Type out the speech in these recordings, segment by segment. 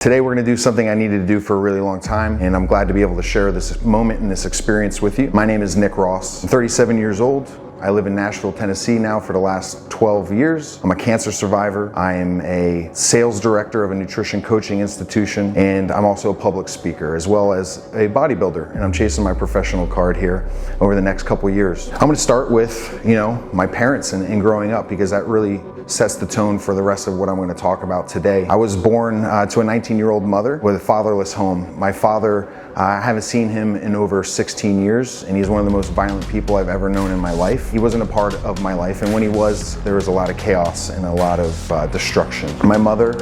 Today we're going to do something I needed to do for a really long time, and I'm glad to be able to share this moment and this experience with you. My name is Nick Ross. I'm 37 years old. I live in Nashville, Tennessee now for the last 12 years. I'm a cancer survivor. I am a sales director of a nutrition coaching institution, and I'm also a public speaker as well as a bodybuilder, and I'm chasing my professional card here over the next couple years. I'm going to start with, my parents and growing up, because that really sets the tone for the rest of what I'm going to talk about today. I was born to a 19-year-old mother with a fatherless home. My father, I haven't seen him in over 16 years, and he's one of the most violent people I've ever known in my life. He wasn't a part of my life, and when he was, there was a lot of chaos and a lot of destruction. My mother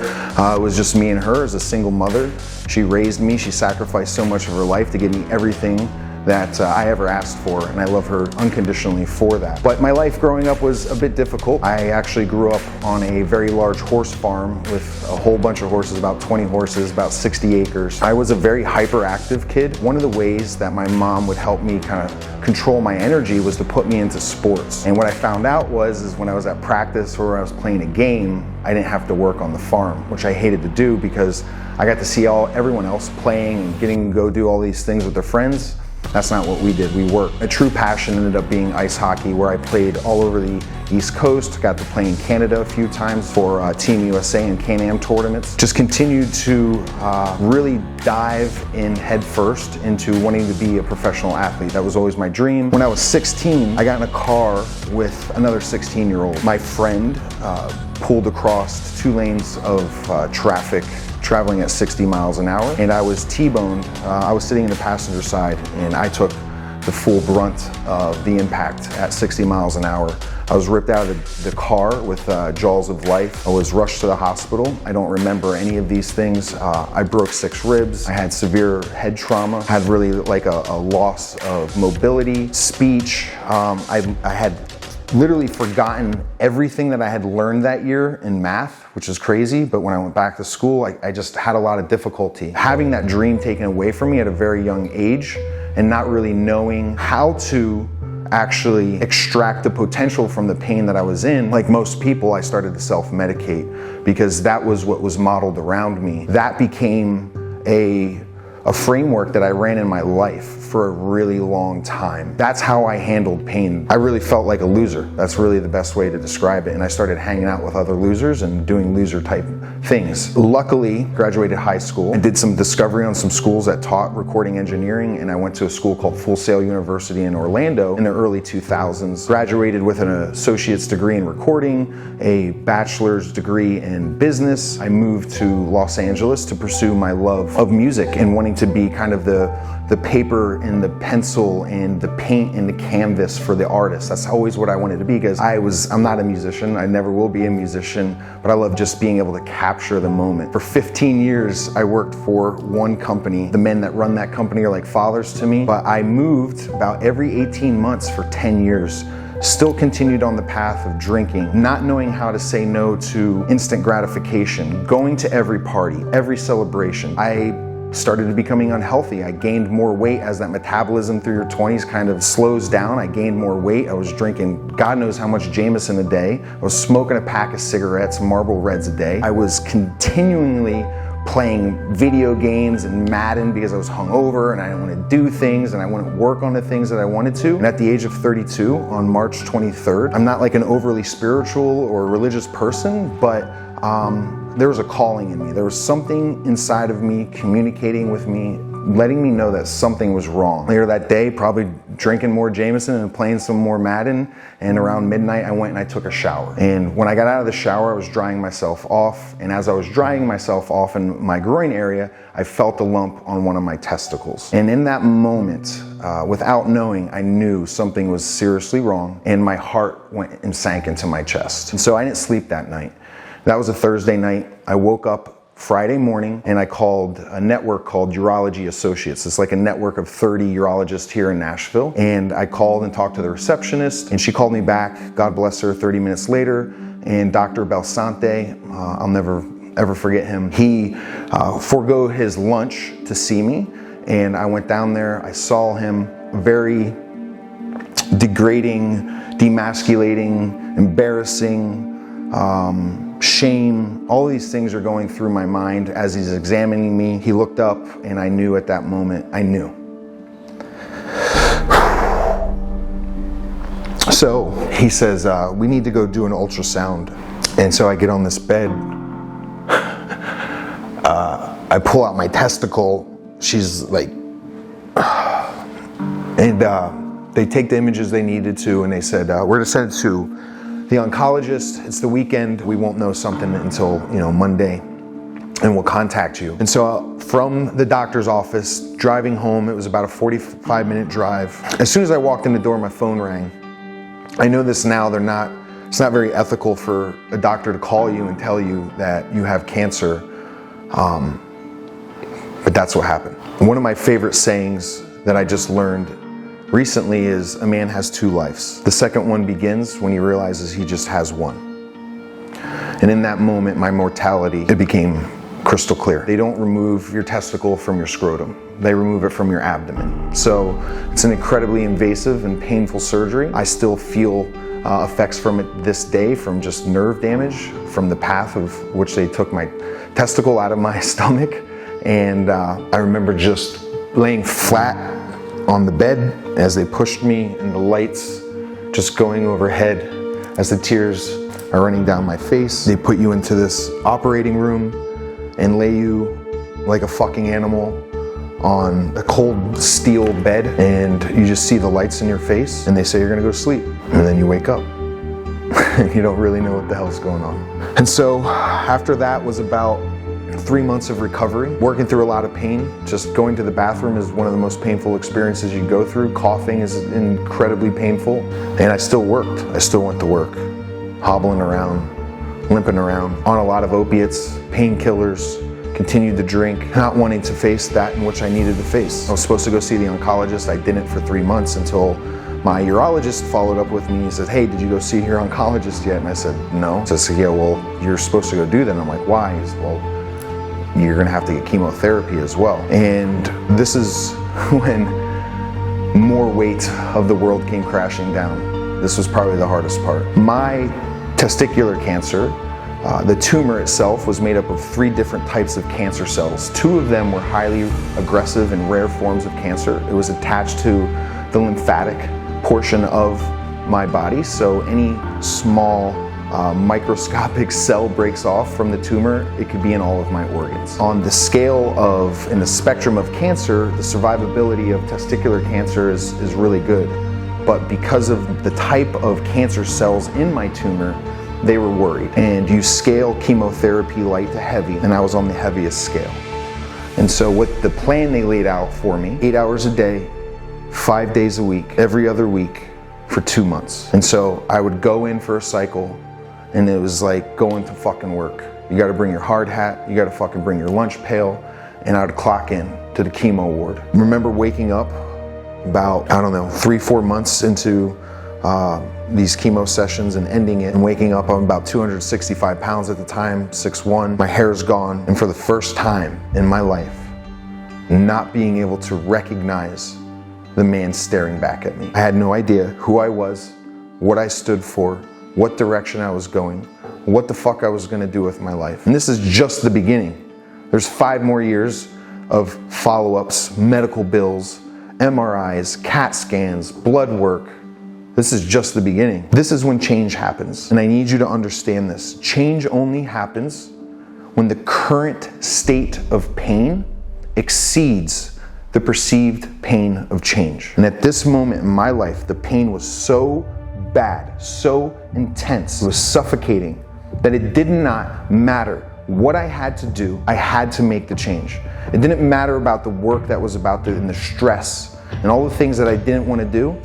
was just me and her as a single mother. She raised me. She sacrificed so much of her life to give me everything that I ever asked for, and I love her unconditionally for that. But my life growing up was a bit difficult. I actually grew up on a very large horse farm with a whole bunch of horses, about 20 horses, about 60 acres. I was a very hyperactive kid. One of the ways that my mom would help me kind of control my energy was to put me into sports. And what I found out is when I was at practice or I was playing a game, I didn't have to work on the farm, which I hated to do because I got to see everyone else playing and getting to go do all these things with their friends. That's not what we did. We worked. A true passion ended up being ice hockey, where I played all over the East Coast, got to play in Canada a few times for Team USA and Can-Am tournaments. Just continued to really dive in head first into wanting to be a professional athlete. That was always my dream. When I was 16, I got in a car with another 16-year-old. My friend pulled across 2 lanes of traffic, traveling at 60 miles an hour, and I was T-boned. I was sitting in the passenger side, and I took the full brunt of the impact at 60 miles an hour. I was ripped out of the car with jaws of life. I was rushed to the hospital. I don't remember any of these things. I broke 6 ribs. I had severe head trauma. I had really like a loss of mobility, speech. I had literally forgotten everything that I had learned that year in math, which is crazy, but when I went back to school, I just had a lot of difficulty. Having that dream taken away from me at a very young age and not really knowing how to actually extract the potential from the pain that I was in. Like most people, I started to self-medicate because that was what was modeled around me. That became a framework that I ran in my life for a really long time. That's how I handled pain. I really felt like a loser. That's really the best way to describe it. And I started hanging out with other losers and doing loser type things. Luckily, graduated high school and did some discovery on some schools that taught recording engineering, and I went to a school called Full Sail University in Orlando in the early 2000s. Graduated with an associate's degree in recording, a bachelor's degree in business. I moved to Los Angeles to pursue my love of music and wanting to be kind of the paper and the pencil and the paint and the canvas for the artist. That's always what I wanted to be, because I'm not a musician. I never will be a musician, but I love just being able to capture the moment. For 15 years, I worked for one company. The men that run that company are like fathers to me, but I moved about every 18 months for 10 years. Still continued on the path of drinking, not knowing how to say no to instant gratification, going to every party, every celebration. I started becoming unhealthy. I gained more weight as that metabolism through your 20s kind of slows down. I gained more weight. I was drinking God knows how much Jameson a day. I was smoking a pack of cigarettes, Marlboro Reds a day. I was continually playing video games and Madden because I was hungover and I didn't want to do things and I wouldn't work on the things that I wanted to. And at the age of 32, on March 23rd, I'm not like an overly spiritual or religious person, but there was a calling in me. There was something inside of me communicating with me, letting me know that something was wrong. Later that day, probably drinking more Jameson and playing some more Madden, and around midnight I went and I took a shower. And when I got out of the shower, I was drying myself off, and as I was drying myself off in my groin area, I felt a lump on one of my testicles. And in that moment, without knowing, I knew something was seriously wrong, and my heart went and sank into my chest. And so I didn't sleep that night. That was a Thursday night. I woke up Friday morning and I called a network called Urology Associates. It's like a network of 30 urologists here in Nashville. And I called and talked to the receptionist, and she called me back, God bless her, 30 minutes later. And Dr. Belsante, I'll never ever forget him, he forego his lunch to see me. And I went down there, I saw him, very degrading, demasculating, embarrassing, shame, all these things are going through my mind as he's examining me. He looked up and I knew at that moment, I knew. So he says, we need to go do an ultrasound. And so I get on this bed. I pull out my testicle. She's like, and they take the images they needed to, and they said, we're gonna send it to the oncologist. It's the weekend. We won't know something until, Monday, and we'll contact you. And so from the doctor's office, driving home, it was about a 45-minute drive. As soon as I walked in the door, my phone rang. I know this now, it's not very ethical for a doctor to call you and tell you that you have cancer, but that's what happened. One of my favorite sayings that I just learned recently is, a man has two lives. The second one begins when he realizes he just has one. And in that moment, my mortality, it became crystal clear. They don't remove your testicle from your scrotum. They remove it from your abdomen. So it's an incredibly invasive and painful surgery. I still feel effects from it this day, from just nerve damage, from the path of which they took my testicle out of my stomach. And I remember just laying flat on the bed as they pushed me, and the lights just going overhead as the tears are running down my face. They put you into this operating room and lay you like a fucking animal on a cold steel bed, and you just see the lights in your face, and they say you're gonna go to sleep, and then you wake up. You don't really know what the hell's going on. And so after that was about 3 months of recovery, working through a lot of pain. Just going to the bathroom is one of the most painful experiences you go through. Coughing is incredibly painful. And I still worked. I still went to work, hobbling around, limping around, on a lot of opiates, painkillers, continued to drink, not wanting to face that in which I needed to face. I was supposed to go see the oncologist. I didn't for 3 months until my urologist followed up with me. He said, hey, did you go see your oncologist yet? And I said, no. He says, yeah, well, you're supposed to go do that. And I'm like, why? He said, well, you're gonna have to get chemotherapy as well. And this is when more weight of the world came crashing down. This was probably the hardest part. My testicular cancer, the tumor itself was made up of 3 different types of cancer cells. 2 of them were highly aggressive and rare forms of cancer. It was attached to the lymphatic portion of my body, so any small microscopic cell breaks off from the tumor, it could be in all of my organs. On the scale of, in the spectrum of cancer, the survivability of testicular cancer is really good. But because of the type of cancer cells in my tumor, they were worried. And you scale chemotherapy light to heavy, and I was on the heaviest scale. And so what the plan they laid out for me, 8 hours a day, 5 days a week, every other week for 2 months. And so I would go in for a cycle, and it was like going to fucking work. You gotta bring your hard hat, you gotta fucking bring your lunch pail, and I would clock in to the chemo ward. I remember waking up about, 3-4 months into these chemo sessions and ending it, and waking up, I'm about 265 pounds at the time, 6'1", my hair's gone, and for the first time in my life, not being able to recognize the man staring back at me. I had no idea who I was, what I stood for, what direction I was going, what the fuck I was gonna do with my life. And this is just the beginning. There's 5 more years of follow-ups, medical bills, MRIs, CAT scans, blood work. This is just the beginning. This is when change happens. And I need you to understand this. Change only happens when the current state of pain exceeds the perceived pain of change. And at this moment in my life, the pain was so bad, so intense, it was suffocating, that it did not matter what I had to do. I had to make the change. It didn't matter about the work that was about to, and the stress, and all the things that I didn't want to do.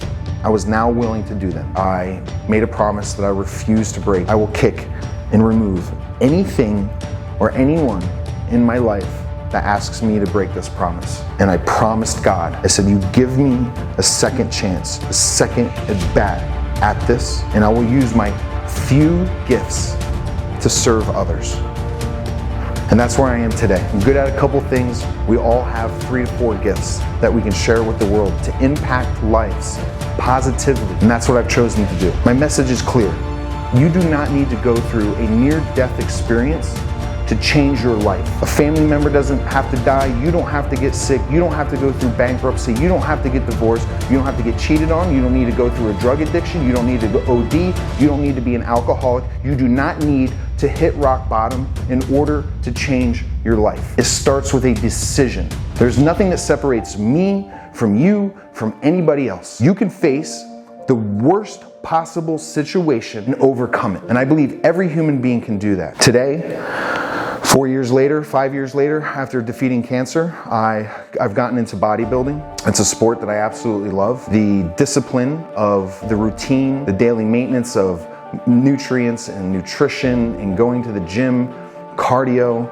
I was now willing to do them. I made a promise that I refuse to break. I will kick and remove anything or anyone in my life that asks me to break this promise. And I promised God, I said, you give me a second chance, a second at bat at this, and I will use my few gifts to serve others. And that's where I am today. I'm good at a couple things. We all have 3 to 4 gifts that we can share with the world to impact lives positively. And that's what I've chosen to do. My message is clear. You do not need to go through a near-death experience to change your life. A family member doesn't have to die. You don't have to get sick. You don't have to go through bankruptcy. You don't have to get divorced. You don't have to get cheated on. You don't need to go through a drug addiction. You don't need to go OD. You don't need to be an alcoholic. You do not need to hit rock bottom in order to change your life. It starts with a decision. There's nothing that separates me from you, from anybody else. You can face the worst possible situation and overcome it. And I believe every human being can do that. Today, 4 years later, 5 years later, after defeating cancer, I've gotten into bodybuilding. It's a sport that I absolutely love. The discipline of the routine, the daily maintenance of nutrients and nutrition and going to the gym, cardio,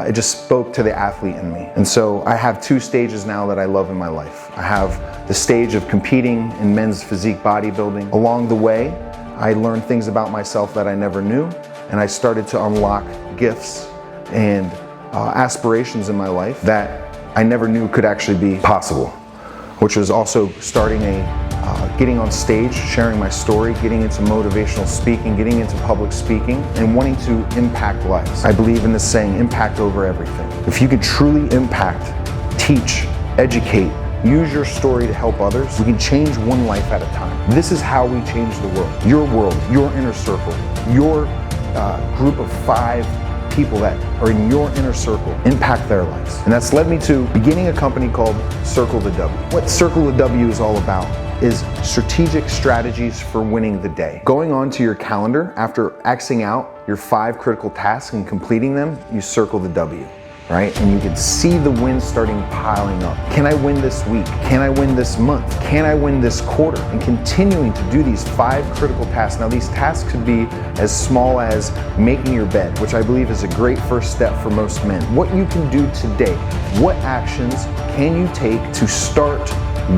it just spoke to the athlete in me. And so I have two stages now that I love in my life. I have the stage of competing in men's physique bodybuilding. Along the way, I learned things about myself that I never knew, and I started to unlock gifts and aspirations in my life that I never knew could actually be possible, which was also starting getting on stage, sharing my story, getting into motivational speaking, getting into public speaking, and wanting to impact lives. I believe in this saying, impact over everything. If you can truly impact, teach, educate, use your story to help others, we can change one life at a time. This is how we change the world, your inner circle, your group of 5 people that are in your inner circle, impact their lives. And that's led me to beginning a company called Circle the W. What Circle the W is all about is strategic strategies for winning the day. Going onto your calendar, after Xing out your 5 critical tasks and completing them, you circle the W, right? And you can see the wins starting piling up. Can I win this week? Can I win this month? Can I win this quarter? And continuing to do these 5 critical tasks. Now these tasks could be as small as making your bed, which I believe is a great first step for most men. What you can do today, what actions can you take to start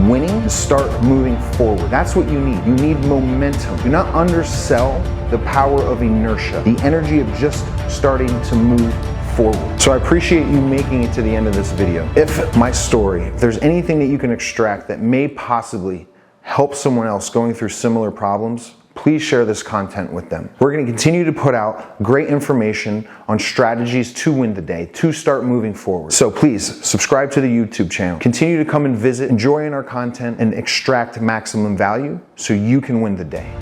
winning, to start moving forward? That's what you need. You need momentum. Do not undersell the power of inertia, the energy of just starting to move forward. So I appreciate you making it to the end of this video. If my story, if there's anything that you can extract that may possibly help someone else going through similar problems, please share this content with them. We're going to continue to put out great information on strategies to win the day, to start moving forward. So please subscribe to the YouTube channel. Continue to come and visit, enjoy our content, and extract maximum value so you can win the day.